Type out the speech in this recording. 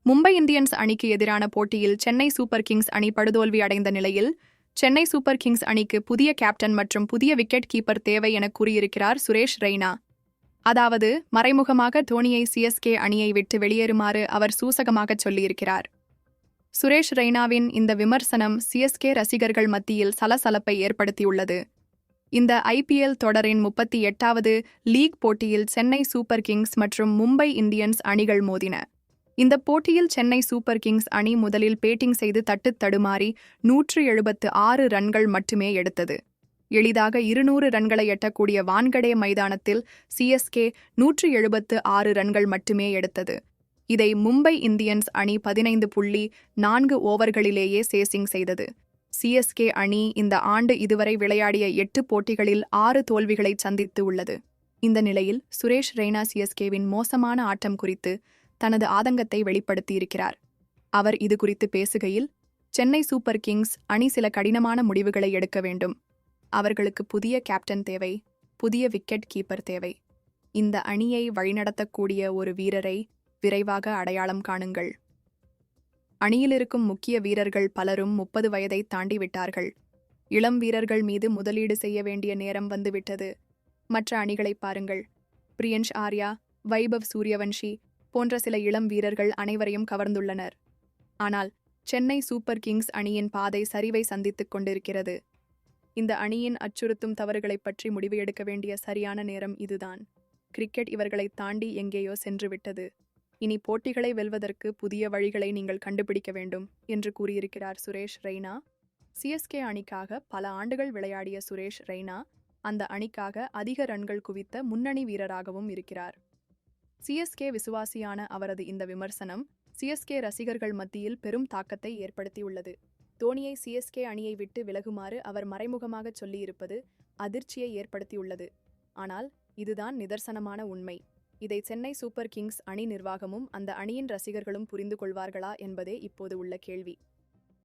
Mumbai Indians அணிக்கு எதிரான போட்டியில் சென்னை சூப்பர் கிங்ஸ் அணி படுதோல்வி அடைந்த நிலையில் சென்னை சூப்பர் கிங்ஸ் அணிக்கு புதிய கேப்டன் மற்றும் புதிய விக்கெட் கீப்பர் தேவை என கூறியிருக்கிறார் சுரேஷ் ரெய்னா. அதாவது மறைமுகமாக தோனியை சிஎஸ்கே அணியை விட்டு வெளியேறுமாறு அவர் சூசகமாகச் சொல்லியிருக்கிறார். சுரேஷ் ரெய்னாவின் இந்த விமர்சனம் சிஎஸ்கே ரசிகர்கள் மத்தியில் சலசலப்பை ஏற்படுத்தியுள்ளது. இந்த ஐபிஎல் தொடரின் 38வது லீக் போட்டியில் சென்னை சூப்பர் கிங்ஸ் மற்றும் மும்பை இந்தியன்ஸ் அணிகள் மோதின. இந்த போட்டியில் சென்னை சூப்பர் கிங்ஸ் அணி முதலில் பேட்டிங் செய்து தட்டுத் தடுமாறி 176 ரன்கள் மட்டுமே எடுத்தது. எளிதாக 200 ரன்களை எட்டக்கூடிய வான்கடே மைதானத்தில் சிஎஸ்கே 176 ரன்கள் மட்டுமே எடுத்தது. இதை மும்பை இந்தியன்ஸ் அணி 15.4 ஓவர்களிலேயே சேசிங் செய்தது. சிஎஸ்கே அணி இந்த ஆண்டு இதுவரை விளையாடிய 8 போட்டிகளில் 6 தோல்விகளை சந்தித்து உள்ளது. இந்த நிலையில் சுரேஷ் ரெய்னா சிஎஸ்கேவின் மோசமான ஆட்டம் குறித்து தனது ஆதங்கத்தை வெளிப்படுத்தியிருக்கிறார். அவர் இது குறித்து பேசுகையில், சென்னை சூப்பர் கிங்ஸ் அணி சில கடினமான முடிவுகளை எடுக்க வேண்டும். அவர்களுக்கு புதிய கேப்டன் தேவை, புதிய விக்கெட் கீப்பர் தேவை. இந்த அணியை வழிநடத்தக்கூடிய ஒரு வீரரை விரைவாக அடையாளம் காணுங்கள். அணியிலிருக்கும் முக்கிய வீரர்கள் பலரும் 30 வயதை தாண்டிவிட்டார்கள். இளம் வீரர்கள் மீது முதலீடு செய்ய வேண்டிய நேரம் வந்துவிட்டது. மற்ற அணிகளை பாருங்கள். பிரியன்ஷ் ஆர்யா, வைபவ் சூரியவன்ஷி போன்ற சில இளம் வீரர்கள் அனைவரையும் கவர்ந்துள்ளனர். ஆனால் சென்னை சூப்பர் கிங்ஸ் அணியின் பாதை சரிவை சந்தித்துக் கொண்டிருக்கிறது. இந்த அணியின் அச்சுறுத்தும் தவறுகளைப் பற்றி முடிவு எடுக்க வேண்டிய சரியான நேரம் இதுதான். கிரிக்கெட் இவர்களை தாண்டி எங்கேயோ சென்றுவிட்டது. இனி போட்டிகளை வெல்வதற்கு புதிய வழிகளை நீங்கள் கண்டுபிடிக்க வேண்டும் என்று கூறியிருக்கிறார் சுரேஷ் ரெய்னா. சிஎஸ்கே அணிக்காக பல ஆண்டுகள் விளையாடிய சுரேஷ் ரெய்னா அந்த அணிக்காக அதிக ரன்கள் குவித்த முன்னணி வீரராகவும் இருக்கிறார். சிஎஸ்கே விசுவாசியான அவரது இந்த விமர்சனம் சிஎஸ்கே ரசிகர்கள் மத்தியில் பெரும் தாக்கத்தை ஏற்படுத்தியுள்ளது. தோனியை சிஎஸ்கே அணியை விட்டு விலகுமாறு அவர் மறைமுகமாகச் சொல்லியிருப்பது அதிர்ச்சியை ஏற்படுத்தியுள்ளது. ஆனால் இதுதான் நிதர்சனமான உண்மை. இதை சென்னை சூப்பர் கிங்ஸ் அணி நிர்வாகமும் அந்த அணியின் ரசிகர்களும் புரிந்து கொள்வார்களா என்பதே இப்போது உள்ள கேள்வி.